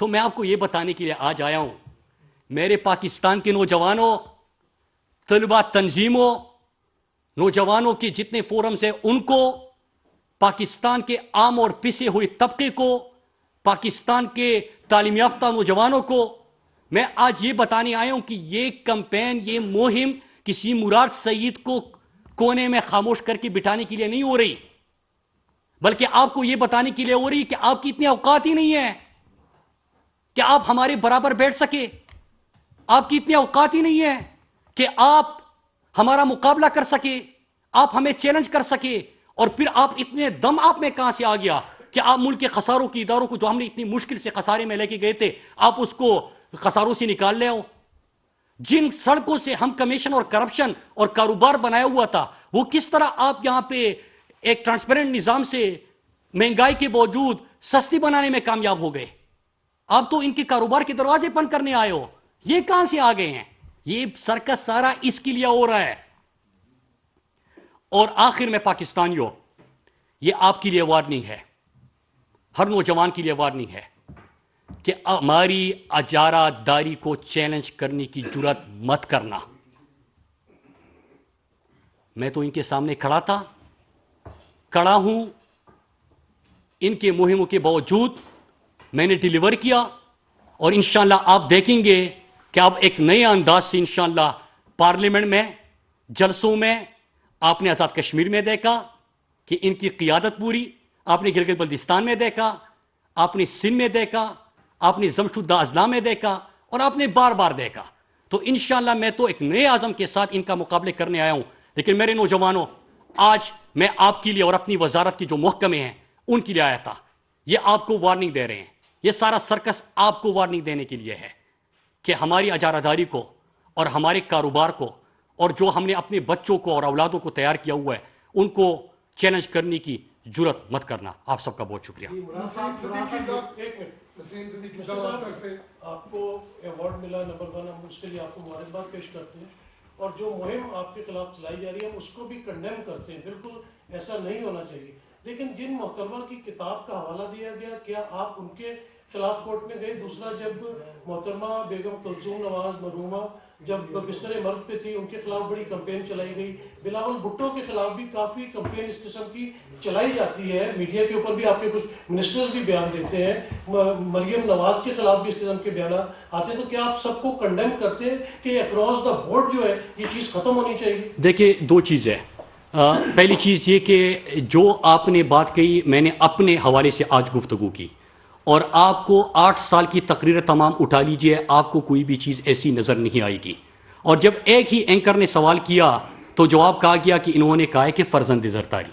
تو میں آپ کو یہ بتانے کے لیے آج آیا ہوں، میرے پاکستان کے نوجوانوں، طلبہ تنظیموں، نوجوانوں کے جتنے فورمز ہیں ان کو، پاکستان کے عام اور پسے ہوئے طبقے کو، پاکستان کے تعلیم یافتہ نوجوانوں کو میں آج یہ بتانے آیا ہوں کہ یہ کمپین، یہ مہم کسی مراد سعید کو کونے میں خاموش کر کے بٹھانے کے لیے نہیں ہو رہی، بلکہ آپ کو یہ بتانے کے لیے ہو رہی کہ آپ کی اتنی اوقات ہی نہیں ہے کہ آپ ہمارے برابر بیٹھ سکے، آپ کی اتنی اوقات ہی نہیں ہے کہ آپ ہمارا مقابلہ کر سکے، آپ ہمیں چیلنج کر سکے، اور پھر آپ اتنے دم آپ میں کہاں سے آ گیا کہ آپ ملک کے خساروں کی اداروں کو جو ہم نے اتنی مشکل سے خسارے میں لے کے گئے تھے، آپ اس کو خساروں سے نکال لے ہو؟ جن سڑکوں سے ہم کمیشن اور کرپشن اور کاروبار بنایا ہوا تھا، وہ کس طرح آپ یہاں پہ ایک ٹرانسپیرنٹ نظام سے مہنگائی کے باوجود سستی بنانے میں کامیاب ہو گئے؟ آپ تو ان کے کاروبار کے دروازے بند کرنے آئے ہو، یہ کہاں سے آ گئے ہیں؟ یہ سرکس سارا اس کے لیے ہو رہا ہے۔ اور آخر میں پاکستانیوں، یہ آپ کے لیے وارننگ ہے، ہر نوجوان کے لیے وارننگ ہے کہ ہماری اجارہ داری کو چیلنج کرنے کی جرات مت کرنا۔ میں تو ان کے سامنے کھڑا ہوں، ان کے مہموں کے باوجود میں نے ڈیلیور کیا، اور انشاءاللہ آپ دیکھیں گے کہ اب ایک نئے انداز سے انشاءاللہ پارلیمنٹ میں، جلسوں میں، آپ نے آزاد کشمیر میں دیکھا کہ ان کی قیادت پوری، آپ نے گلگت بلتستان میں دیکھا، آپ نے سندھ میں دیکھا، آپ نے ضم شدہ اضلاع میں دیکھا، اور آپ نے بار بار دیکھا۔ تو انشاءاللہ میں تو ایک نئے عزم کے ساتھ ان کا مقابلے کرنے آیا ہوں، لیکن میرے نوجوانوں، آج میں آپ کے لیے اور اپنی وزارت کے جو محکمے ہیں ان کے لیے آیا تھا، یہ آپ کو وارننگ دے رہے ہیں، یہ سارا سرکس آپ کو وارننگ دینے کے لیے ہے کہ ہماری اجارہ داری کو اور ہمارے کاروبار کو، اور جو ہم نے اپنے بچوں کو اور اولادوں کو تیار کیا ہوا ہے، ان کو چیلنج کرنے کی جرات مت کرنا۔ آپ سب کا بہت شکریہ۔ آپ کو ایوارڈ ملا نمبر 1، ہم اس کے لیے آپ کو مبارکباد پیش کرتے ہیں، اور جو مہم آپ کے خلاف چلائی جا رہی ہے ہم اس کو بھی کنڈیم کرتے ہیں، بالکل ایسا نہیں ہونا چاہیے۔ لیکن جن محترمہ کی کتاب کا حوالہ دیا گیا، کیا آپ ان کے خلاف کورٹ میں گئے؟ دوسرا، جب محترمہ بیگم کلثوم نواز مرحومہ جب بستر مرگ پہ تھی، ان کے خلاف بڑی کمپین چلائی گئی، بلاول بھٹو کے خلاف بھی کافی کمپین اس قسم کی چلائی جاتی ہے، میڈیا کے اوپر بھی آپ کے کچھ منسٹرز بھی بیان دیتے ہیں، مریم نواز کے خلاف بھی اس قسم کے بیانات آتے ہیں، تو کیا آپ سب کو کنڈیم کرتے ہیں کہ اکراس دا بورڈ جو ہے یہ چیز ختم ہونی چاہیے؟ دیکھیں، دو چیزیں، پہلی چیز یہ کہ جو آپ نے بات کہی میں نے اپنے حوالے سے آج گفتگو کی، اور آپ کو 8 سال کی تقریر تمام اٹھا لیجئے، آپ کو کوئی بھی چیز ایسی نظر نہیں آئے گی۔ اور جب ایک ہی اینکر نے سوال کیا تو جواب کہا گیا کہ انہوں نے کہا ہے کہ فرزند زرتاری،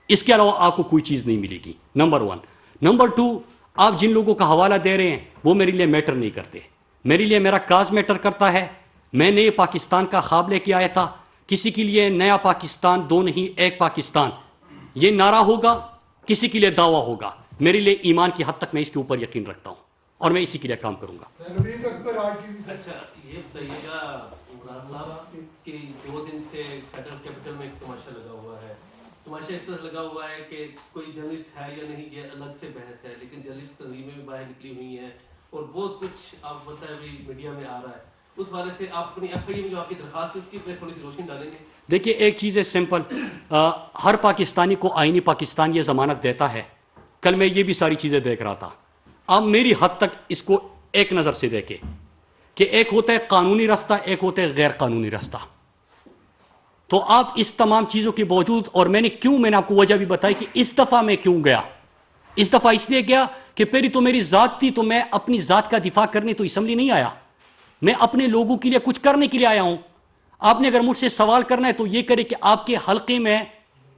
اس کے علاوہ آپ کو کوئی چیز نہیں ملے گی، نمبر 1۔ نمبر 2، آپ جن لوگوں کا حوالہ دے رہے ہیں وہ میرے لیے میٹر نہیں کرتے، میرے لیے میرا کاز میٹر کرتا ہے۔ میں نئے پاکستان کا خواب لے کے آیا تھا، کسی کے لیے نیا پاکستان، دو نہیں ایک پاکستان، یہ نعرہ ہوگا، کسی کے لیے دعویٰ ہوگا، میرے لیے ایمان کی حد تک میں اس کے اوپر یقین رکھتا ہوں، اور میں اسی کے لیے کام کروں گا۔ اچھا، یہ بتائیے گا عمران صاحب کہ 2 دن سے فیڈرل کیپٹل میں ایک تماشا لگا ہوا ہے، تماشا اس طرح لگا ہوا ہے کہ کوئی جرنلسٹ ہے یا نہیں یہ الگ سے بحث ہے، لیکن جرنلسٹ تنظیمیں بھی باہر نکلی ہوئی ہیں اور بہت کچھ آپ بتائیں بھی میڈیا میں آ رہا ہے، اس بارے سے آپ اپنی ایف آئی میں جو آپ کی درخواست ہے اس کی پہ تھوڑی سی روشنی ڈالیں گے؟ دیکھیے، ایک چیز ہے سمپل، ہر پاکستانی کو آئینی پاکستان یہ ضمانت دیتا ہے۔ کل میں یہ بھی ساری چیزیں دیکھ رہا تھا، آپ میری حد تک اس کو ایک نظر سے دیکھیں کہ ایک ہوتا ہے قانونی راستہ، ایک ہوتا ہے غیر قانونی راستہ۔ تو آپ اس تمام چیزوں کے باوجود، اور میں نے آپ کو وجہ بھی بتائی کہ اس دفعہ میں کیوں گیا، اس دفعہ اس لیے گیا کہ پہلی تو میری ذات تھی، تو میں اپنی ذات کا دفاع کرنے تو اسمبلی نہیں آیا، میں اپنے لوگوں کے لیے کچھ کرنے کے لیے آیا ہوں۔ آپ نے اگر مجھ سے سوال کرنا ہے تو یہ کرے کہ آپ کے حلقے میں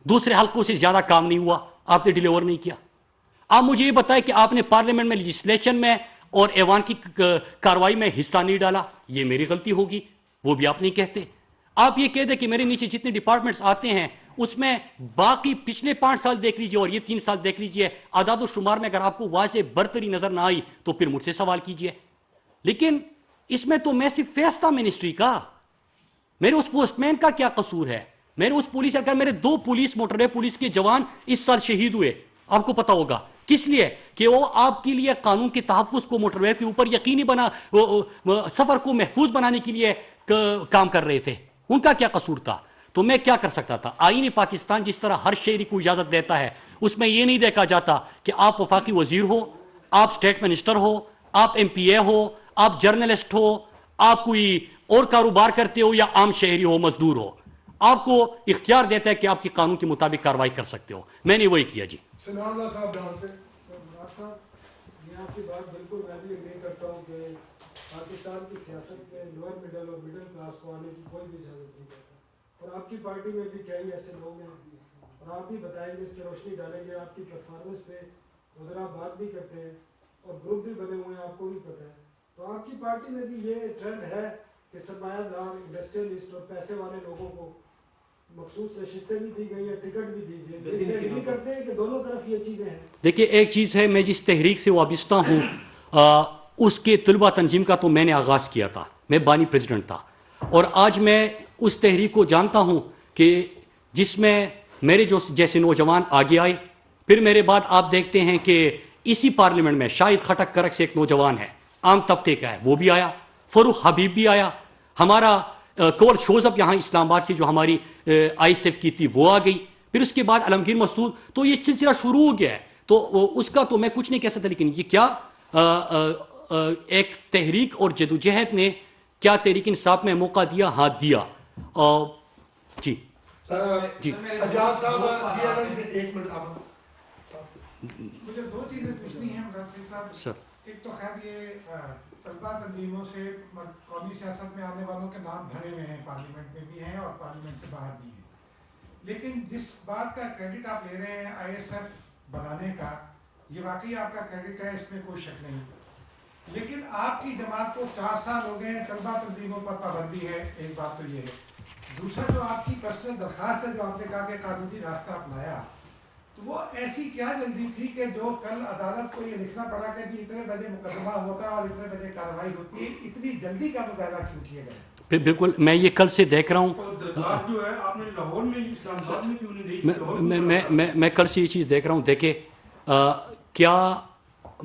دوسرے حلقوں سے زیادہ کام نہیں ہوا، آپ نے ڈیلیور نہیں کیا۔ آپ مجھے یہ بتائیں کہ آپ نے پارلیمنٹ میں لیجسلیشن میں اور ایوان کی کاروائی میں حصہ نہیں ڈالا، یہ میری غلطی ہوگی، وہ بھی آپ نہیں کہتے۔ آپ یہ کہہ دیں کہ میرے نیچے جتنے ڈپارٹمنٹس آتے ہیں اس میں باقی پچھلے 5 سال دیکھ لیجئے اور یہ 3 سال دیکھ لیجئے، اعداد و شمار میں اگر آپ کو واضح برتری نظر نہ آئی تو پھر مجھ سے سوال کیجئے۔ لیکن اس میں تو میں صرف فیس تھا منسٹری کا، میرے اس پوسٹ مین کا کیا قصور ہے؟ میرے اس پولیس اگر میرے 2 پولیس موٹر پولیس کے جوان اس سال شہید ہوئے، آپ کو پتا ہوگا، کس لیے؟ کہ وہ آپ کے لیے قانون کے تحفظ کو موٹر وے کے اوپر یقینی سفر کو محفوظ بنانے کے لیے کام کر رہے تھے. ان کا کیا قصور تھا؟ تو میں کیا کر سکتا تھا؟ آئین پاکستان جس طرح ہر شہری کو اجازت دیتا ہے، اس میں یہ نہیں دیکھا جاتا کہ آپ وفاقی وزیر ہو، آپ اسٹیٹ منسٹر ہو، آپ ایم پی اے ہو، آپ جرنلسٹ ہو، آپ کوئی اور کاروبار کرتے ہو یا عام شہری ہو، مزدور ہو. آپ کو اختیار دیتا ہے کہ آپ کی قانون کے مطابق کارروائی کر سکتے ہو. میں نے وہی کیا. جی سلام اللہ صاحب ڈان سے صاحب، میں آپ کی بات بالکل میں بھی اگری کرتا ہوں کہ پاکستان کی سیاست میں لوور مڈل اور مڈل کلاس کو آنے کی کوئی بھی اجازت نہیں دیتا. اور آپ کی پارٹی میں بھی کئی ایسے لوگ ہیں اور آپ بھی بتائیں گے، اس پہ روشنی ڈالیں گے. آپ کی پرفارمنس پہ وزراء بات بھی کرتے ہیں اور گروپ بھی بنے ہوئے ہیں، آپ کو بھی پتہ ہے. تو آپ کی پارٹی میں بھی یہ ٹرینڈ ہے کہ سرمایہ دار، انڈسٹریلسٹ اور پیسے والے لوگوں کو مخصوص نشستیں بھی دی گئی ہیں، ٹکٹ بھی دی گئی. اس سے اگری کرتے ہیں کہ دونوں طرف یہ چیزیں ہیں؟ دیکھیے، ایک چیز ہے، میں جس تحریک سے وابستہ ہوں اس کے طلبہ تنظیم کا تو میں نے آغاز کیا تھا، میں بانی پریزیڈنٹ تھا. اور آج میں اس تحریک کو جانتا ہوں کہ جس میں میرے جیسے نوجوان آگے آئے. پھر میرے بعد آپ دیکھتے ہیں کہ اسی پارلیمنٹ میں شاہد خٹک کرک سے ایک نوجوان ہے، عام طبقے کا ہے، وہ بھی آیا. فروخ حبیب بھی آیا. ہمارا کور شوزب یہاں اسلام آباد سے جو ہماری آئی ایس ایف کی تھی وہ آ گئی. پھر اس کے بعد علمگیر مسعود. تو یہ سلسلہ شروع ہو گیا ہے. تو اس کا تو میں کچھ نہیں کہہ سکتا، لیکن یہ کیا ایک تحریک اور جدوجہد نے کیا تحریک انصاف میں موقع دیا؟ ہاتھ دیا. جی جی اجاز صاحب جی ایل این سے ایک منٹ. آپ مجھے دو چیزیں پوچھنی ہیں مدثر صاحب. سر، ایک تو خیر یہ طلبہ تنظیموں سے قومی سیاست میں آنے والوں کے نام بھرے ہوئے ہیں، پارلیمنٹ میں بھی ہیں اور پارلیمنٹ سے باہر بھی ہیں. لیکن جس بات کا کریڈٹ آپ لے رہے ہیں آئی ایس ایف بنانے کا، یہ واقعی آپ کا کریڈٹ ہے، اس میں کوئی شک نہیں. لیکن آپ کی جماعت کو 4 سال ہو گئے ہیں، طلبہ تنظیموں پر پابندی ہے. ایک بات تو یہ ہے. دوسرا جو آپ کی پرسنل درخواست ہے، جو آپ نے کہا کہ قانونی راستہ اپنایا، تو وہ ایسی کیا جلدی تھی کہ جو کل عدالت کو یہ لکھنا پڑا کہ جی اتنے بجے مقدمہ ہوتا ہے اور اتنے بجے کارروائی ہوتی ہے؟ اتنی جلدی کا مظاہرہ کیوں کیے گئے؟ بالکل، میں یہ کل سے دیکھ رہا ہوں. درخواست جو ہے آپ نے لاہور میں اسلام آباد میں کیوں نہیں دی؟ میں کل سے یہ چیز دیکھ رہا ہوں. دیکھیں، کیا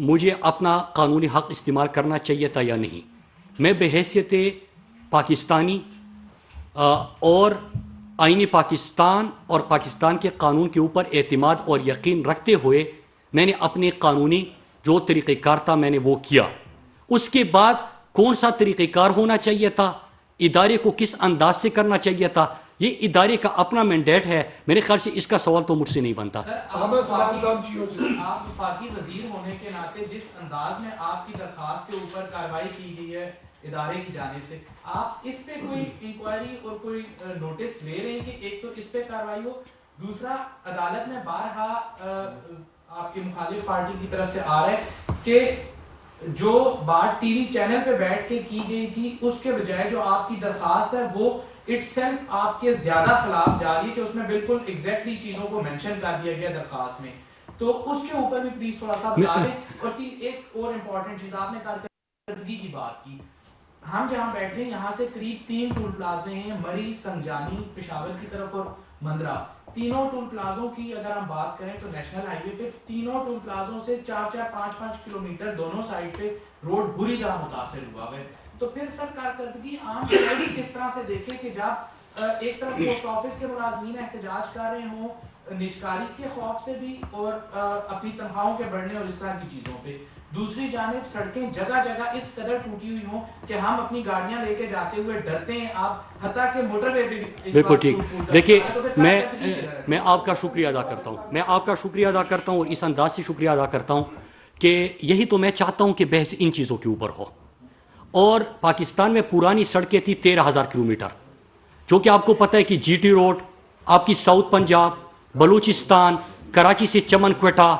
مجھے اپنا قانونی حق استعمال کرنا چاہیے تھا یا نہیں؟ میں بحیثیت پاکستانی اور آئین پاکستان اور پاکستان کے قانون کے اوپر اعتماد اور یقین رکھتے ہوئے میں نے اپنے قانونی جو طریقہ کار تھا میں نے وہ کیا. اس کے بعد کون سا طریقہ کار ہونا چاہیے تھا، ادارے کو کس انداز سے کرنا چاہیے تھا، یہ ادارے کا اپنا مینڈیٹ ہے. میرے خیال سے اس کا سوال تو مجھ سے نہیں بنتا. آپ وفاقی وزیر ہونے کے ناطے جس انداز میں آپ کی درخواست کے اوپر کارروائی کی گئی ہے ادارے کی جانب سے، آپ اس پہ کوئی انکوائری اور کوئی نوٹس لے رہے ہیں کہ ایک تو اس پہ کارروائی ہو؟ دوسرا، عدالت میں بارہا آپ کی مخالف پارٹی کی طرف سے آ رہا ہے کہ جو بات ٹی وی چینل پہ بیٹھ کے کی گئی تھی، اس کے بجائے جو آپ کی درخواست ہے وہ اٹ سیلف آپ کے زیادہ خلاف جا رہی ہے، کہ اس میں بالکل ایگزیکٹلی چیزوں کو مینشن کر دیا گیا درخواست میں. تو اس کے اوپر بھی پلیز تھوڑا سا بتا دیں. اور ایک اور امپورٹنٹ چیز، آپ نے کارکردگی کی بات کی. ہم جہاں بیٹھے ہیں یہاں سے قریب 3 ٹول پلازے ہیں، مری، سنجانی، پشاور کی طرف اور مندرہ. تینوں ٹول پلازوں کی اگر ہم بات کریں تو نیشنل ہائی وے پہ تینوں ٹول پلازوں سے 4-5 کلومیٹر دونوں سائڈ پہ روڈ بری طرح متاثر ہوا ہے. تو پھر سر کارکردگی عام شہری کس طرح سے دیکھیں کہ جب ایک طرف پوسٹ آفس کے ملازمین احتجاج کر رہے ہوں نجکاری کے خوف سے بھی اور اپنی تنخواہوں کے بڑھنے اور اس طرح کی چیزوں پہ، دوسری جانب سڑکیں جگہ جگہ اس قدر ٹوٹی ہوئی ہوں کہ ہم اپنی گاڑیاں لے کے جاتے ہوئے ڈرتے ہیں. آپ حتیٰ کہ موٹر وے پہ بھی بالکل ٹھیک. دیکھیے، میں آپ کا شکریہ ادا کرتا ہوں، میں آپ کا شکریہ ادا کرتا ہوں اور اس انداز سے شکریہ ادا کرتا ہوں کہ یہی تو میں چاہتا ہوں کہ بحث ان چیزوں کے اوپر ہو. اور پاکستان میں پرانی سڑکیں تھی 13,000 کلومیٹر، جو کہ آپ کو پتہ ہے کہ جی ٹی روڈ آپ کی ساؤتھ پنجاب، بلوچستان، کراچی سے چمن کوئٹہ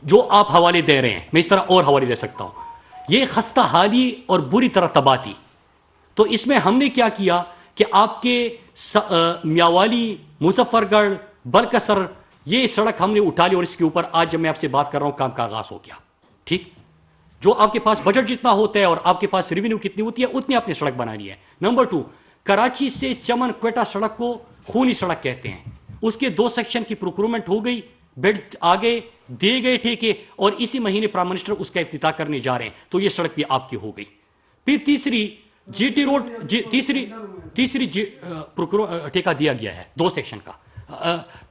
جو آپ حوالے دے رہے ہیں، میں اس طرح اور حوالے دے سکتا ہوں، یہ خستہ حالی اور بری طرح تباہ تھی. تو اس میں ہم نے کیا کیا کہ آپ کے میاوالی، مظفر گڑھ، بلکسر، یہ سڑک ہم نے اٹھا لی اور اس کے اوپر آج جب میں آپ سے بات کر رہا ہوں کام کا آغاز ہو گیا. ٹھیک، جو آپ کے پاس بجٹ جتنا ہوتا ہے اور آپ کے پاس ریونیو کتنی ہوتی ہے اتنی آپ نے سڑک بنانی ہے. نمبر 2، کراچی سے چمن کوئٹہ سڑک کو خونی سڑک کہتے ہیں، اس کے 2 سیکشن کی پروکیورمنٹ ہو گئی، بیڈز آگے دیے گئے ٹھیکے اور اسی مہینے پرائم منسٹر اس کا افتتاح کرنے جا رہے ہیں, تو یہ سڑک بھی آپ کی ہو گئی. پھر تیسری جی ٹی روڈ تیسری ٹھیکہ دیا گیا ہے 2 سیکشن کا.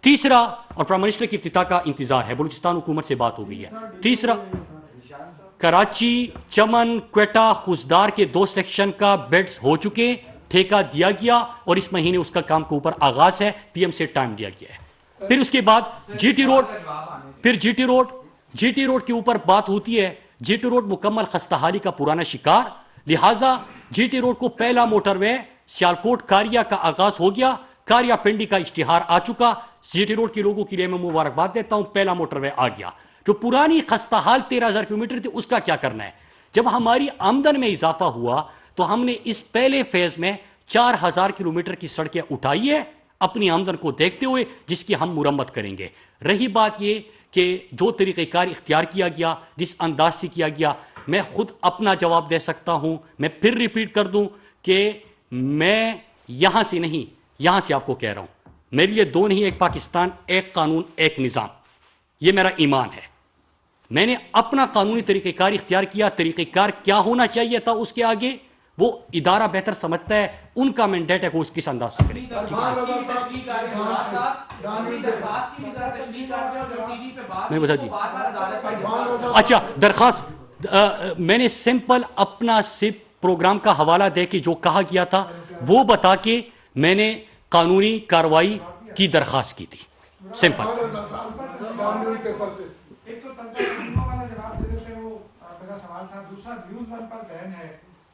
تیسرا اور پرائم منسٹر کی افتتاح کا انتظار ہے, بلوچستان حکومت سے بات ہو گئی ہے. تیسرا کراچی, چمن, کوئٹہ, خوزدار کے 2 سیکشن کا بیڈز ہو چکے, ٹھیکہ دیا گیا اور اس مہینے اس کا کام کے اوپر آغاز ہے, پی ایم سے ٹائم دیا گیا ہے. پھر اس کے بعد جی ٹی روڈ, پھر جی ٹی روڈ کے اوپر بات ہوتی ہے. جی ٹی روڈ مکمل خستہ حالی کا پرانا شکار, لہٰذا جی ٹی روڈ کو پہلا موٹر وے سیالکوٹ کاریا کا آغاز ہو گیا. کاریا پنڈی کا اشتہار آ چکا. جی ٹی روڈ کے لوگوں کے لیے میں مبارکباد دیتا ہوں, پہلا موٹر وے آ گیا. جو پرانی خستہ حال 13,000 کلومیٹر تھی, اس کا کیا کرنا ہے؟ جب ہماری آمدن میں اضافہ ہوا تو ہم نے اس پہلے فیز میں 4,000 کلومیٹر کی سڑکیں اٹھائی ہے اپنی آمدن کو دیکھتے ہوئے, جس کی ہم مرمت کریں گے. رہی بات یہ کہ جو طریقہ کار اختیار کیا گیا, جس انداز سے کیا گیا, میں خود اپنا جواب دے سکتا ہوں. میں پھر ریپیٹ کر دوں کہ میں یہاں سے نہیں, یہاں سے آپ کو کہہ رہا ہوں, میرے لیے 2 نہیں, ایک پاکستان, ایک قانون, ایک نظام, یہ میرا ایمان ہے. میں نے اپنا قانونی طریقہ کار اختیار کیا. طریقہ کار کیا ہونا چاہیے تھا اس کے آگے وہ ادارہ بہتر سمجھتا ہے, ان کا مینڈیٹ ہے کہ وہ اس کس انداز سے کرے. میں بتا دی. اچھا, درخواست میں نے سمپل اپنا سپ پروگرام کا حوالہ دے کے جو کہا گیا تھا وہ بتا کے میں نے قانونی کارروائی کی درخواست کی تھی. سمپل. ایک تو تنظیم تنظیموں والا جواب دے دیتے, وہ میرا سوال تھا. دوسرا نیوز 1 پر بین ہے,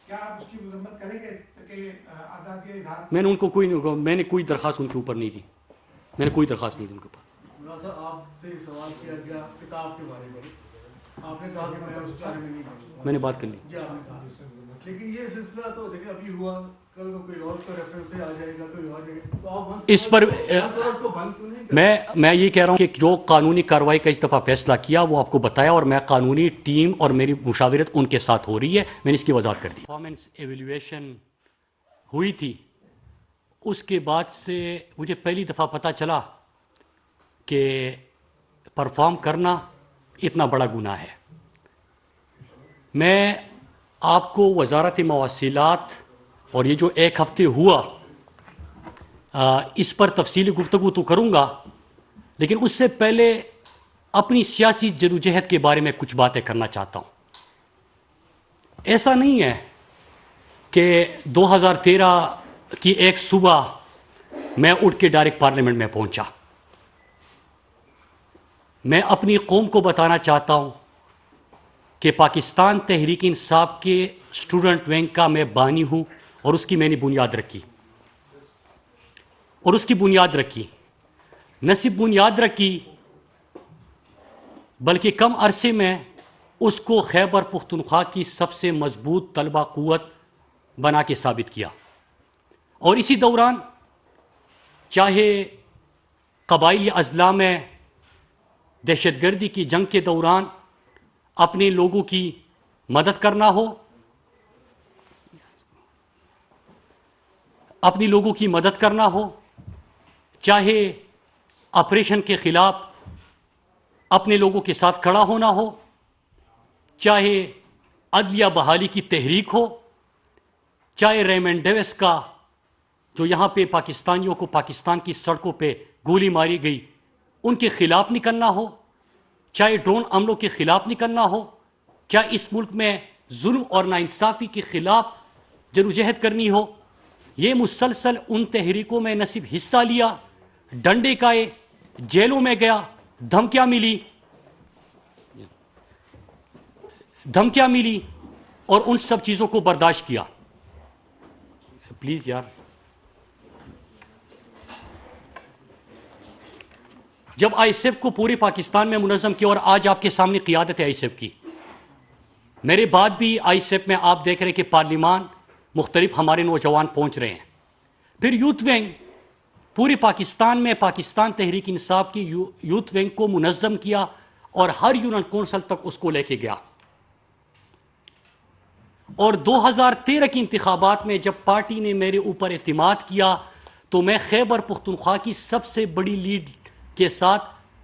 کیا آپ اس کی مذمت کریں گے کہ آزادی اظہار؟ میں نے ان کو میں نے کوئی درخواست ان کے اوپر نہیں دی. میں نے کوئی درخواست نہیں دی ان کے اوپر. آپ سے سوال کیا گیا کتاب کے بارے میں, آپ نے کہا کہ میں اس بارے میں نہیں کروں. میں نے بات کر لی. جی آپ نے کہا, لیکن یہ سلسلہ تو دیکھیں ابھی ہوا, کل کو کوئی اور کا ریفرنس سے آ جائے گا, کوئی اور جائے گا, تو آپ اس پر کو بند کیوں نہیں کریں؟ میں یہ کہہ رہا ہوں کہ جو قانونی کارروائی کا اس دفعہ فیصلہ کیا وہ آپ کو بتایا, اور میں قانونی ٹیم اور میری مشاورت ان کے ساتھ ہو رہی ہے. میں نے اس کی وضاحت کر دی. پرفارمنس ایویلویشن ہوئی تھی, اس کے بعد سے مجھے پہلی دفعہ پتہ چلا کہ پرفارم کرنا اتنا بڑا گناہ ہے. میں آپ کو وزارت مواصلات اور یہ جو 1 ہفتے ہوا اس پر تفصیلی گفتگو تو کروں گا, لیکن اس سے پہلے اپنی سیاسی جدوجہد کے بارے میں کچھ باتیں کرنا چاہتا ہوں. ایسا نہیں ہے کہ 2013 کی ایک صبح میں اٹھ کے ڈائریکٹ پارلیمنٹ میں پہنچا. میں اپنی قوم کو بتانا چاہتا ہوں کہ پاکستان تحریک انصاف کے اسٹوڈنٹ ونگ کا میں بانی ہوں, اور اس کی میں نے بنیاد رکھی, اور اس کی بنیاد رکھی. نہ صرف بنیاد رکھی بلکہ کم عرصے میں اس کو خیبر پختونخوا کی سب سے مضبوط طلبہ قوت بنا کے ثابت کیا. اور اسی دوران چاہے قبائلی اضلاع میں دہشت گردی کی جنگ کے دوران اپنے لوگوں کی مدد کرنا ہو, اپنی لوگوں کی مدد کرنا ہو, چاہے آپریشن کے خلاف اپنے لوگوں کے ساتھ کھڑا ہونا ہو, چاہے عدلیہ بحالی کی تحریک ہو, چاہے ریمنڈ ڈیوس کا جو یہاں پہ پاکستانیوں کو پاکستان کی سڑکوں پہ گولی ماری گئی ان کے خلاف نکلنا ہو, چاہے ڈرون عملوں کے خلاف نکلنا ہو, چاہے اس ملک میں ظلم اور ناانصافی کے خلاف جدوجہد کرنی ہو. یہ مسلسل ان تحریکوں میں نہ صرف حصہ لیا, ڈنڈے کائے, جیلوں میں گیا, دھمکیاں ملی اور ان سب چیزوں کو برداشت کیا. پلیز یار, جب آئی ایس ایف کو پورے پاکستان میں منظم کیا, اور آج آپ کے سامنے قیادت ہے آئی ایس ایف کی, میرے بعد بھی آئی ایس ایف میں آپ دیکھ رہے ہیں کہ پارلیمان مختلف ہمارے نوجوان پہنچ رہے ہیں. پھر یوتھ ونگ پورے پاکستان میں پاکستان تحریک انصاف کی یوتھ ونگ کو منظم کیا اور ہر یونین کونسل تک اس کو لے کے گیا. اور 2013 کی انتخابات میں جب پارٹی نے میرے اوپر اعتماد کیا تو میں خیبر پختونخوا کی سب سے بڑی لیڈ کے ساتھ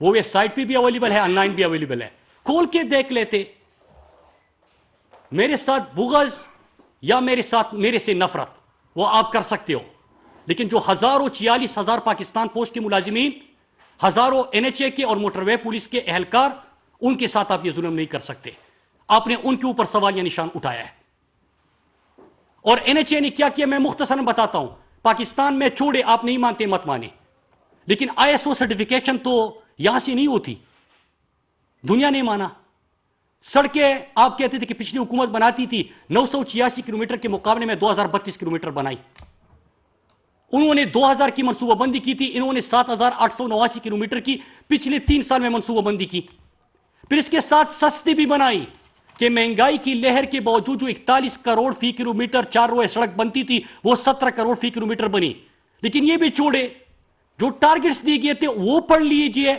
وہ ویب سائٹ پہ بھی اویلیبل ہے, آن لائن بھی اویلیبل ہے, کھول کے دیکھ لیتے. میرے ساتھ بغض یا میرے سے نفرت وہ آپ کر سکتے ہو, لیکن جو 46,000 پاکستان پوسٹ کے ملازمین, ہزاروں NHA کے اور موٹر وے پولیس کے اہلکار, ان کے ساتھ آپ یہ ظلم نہیں کر سکتے. آپ نے ان کے اوپر سوالیہ نشان اٹھایا ہے. اور NHA نے کیا کیا میں مختصراً بتاتا ہوں. پاکستان میں چھوڑے, آپ نہیں مانتے مت مانے, لیکن ISO سرٹیفیکیشن تو یہاں سے نہیں ہوتی, دنیا نے مانا. سڑکیں آپ کہتے تھے کہ پچھلی حکومت بناتی تھی 986 کلومیٹر کے مقابلے میں 2032 کلومیٹر بنائی. انہوں نے 2000 کی منصوبہ بندی کی تھی, انہوں نے 7889 کلومیٹر کی پچھلے 3 سال میں منصوبہ بندی کی. پھر اس کے ساتھ سستی بھی بنائی کہ مہنگائی کی لہر کے باوجود جو 41 کروڑ فی کلومیٹر 4 روئے سڑک بنتی تھی وہ 17 کروڑ فی کلومیٹر بنی. لیکن یہ بھی چھوڑے, جو ٹارگٹس دیے گئے تھے وہ پڑھ لیجئے.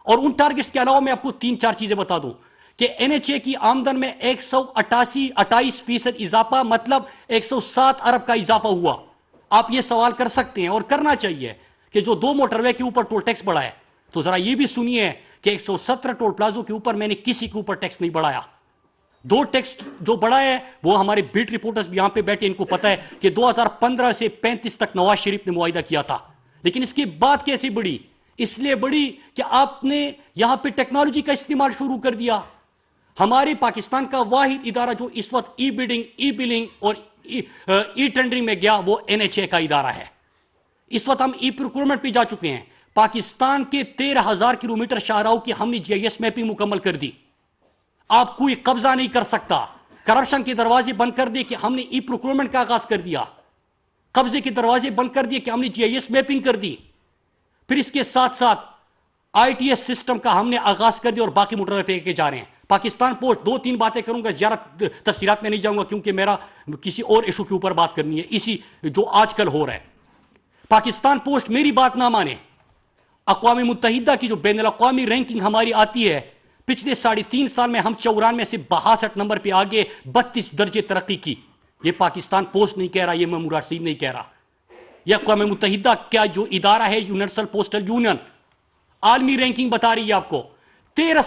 اور ان ٹارگٹس کے علاوہ میں آپ کو 3-4 چیزیں بتا دوں کہ NHA کی آمدن میں 128% اضافہ, مطلب 107 ارب کا اضافہ ہوا. آپ یہ سوال کر سکتے ہیں اور کرنا چاہیے کہ جو 2 موٹر وے کے اوپر ٹول ٹیکس بڑھائے, تو ذرا یہ بھی سنیے کہ 117 ٹول پلازوں کے اوپر میں نے کسی کے اوپر ٹیکس نہیں بڑھایا. 2 ٹیکس جو بڑھا ہے وہ ہمارے بیٹ رپورٹرز بھی یہاں پہ بیٹھے, ان کو پتا ہے کہ 2015 سے 35 تک نواز شریف نے معاہدہ کیا تھا. لیکن اس کی بات کیسے بڑھی؟ اس لیے بڑھی کہ آپ نے یہاں پہ ٹیکنالوجی کا استعمال شروع کر دیا. ہمارے پاکستان کا واحد ادارہ جو اس وقت ای بڈنگ, ای بلنگ اور ای ٹینڈرنگ میں گیا وہ NHA کا ادارہ ہے. اس وقت ہم ای پروکیورمنٹ پہ جا چکے ہیں. پاکستان کے 13,000 کلومیٹر شاہراہوں کی ہم نے GIS میپنگ مکمل کر دی. آپ کوئی قبضہ نہیں کر سکتا. کرپشن کے دروازے بند کر دیے کہ ہم نے ای پروکیورمنٹ کا آغاز کر دیا. قبضے کے دروازے بند کر دیے کہ ہم نے GIS میپنگ کر دی. پھر اس کے ساتھ ساتھ ITS سسٹم کا ہم نے آغاز کر دیا اور باقی موٹر پہ کے جا رہے ہیں. پاکستان پوسٹ 2-3 باتیں کروں گا, زیادہ تفصیلات میں نہیں جاؤں گا کیونکہ میرا کسی اور ایشو کے اوپر بات کرنی ہے, اسی جو آج کل ہو رہا ہے. پاکستان پوسٹ میری بات نہ مانے. اقوام متحدہ کی جو بین الاقوامی رینکنگ ہماری آتی ہے, پچھلے 3.5 سال میں ہم 94 میں سے 62 نمبر پہ آگے 32 درجے ترقی کی. یہ پاکستان پوسٹ نہیں کہہ رہا, یہ محمود راشد نہیں کہہ رہا, یہ اقوام متحدہ کا جو ادارہ ہے یونیورسل پوسٹل یونین عالمی رینکنگ بتا رہی ہے آپ کو. 13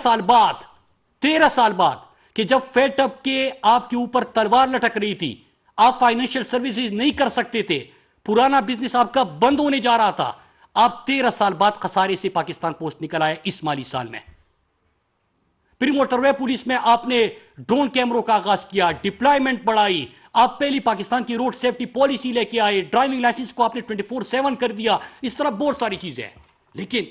سال بعد کہ جب فیٹ اپ کے آپ کے اوپر تلوار لٹک رہی تھی, آپ فائنینشیل سروسز نہیں کر سکتے تھے, پرانا بزنس آپ کا بند ہونے جا رہا تھا, آپ 13 سال بعد خسارے سے پاکستان پوسٹ نکل آئے اس مالی سال میں. پھر موٹر وے پولیس میں آپ نے ڈرون کیمروں کا آغاز کیا, ڈپلائمنٹ بڑھائی, آپ پہلی پاکستان کی روڈ سیفٹی پالیسی لے کے آئے, ڈرائیونگ لائسنس کو آپ نے 24/7 کر دیا. اس طرح بہت ساری چیزیں ہیں. لیکن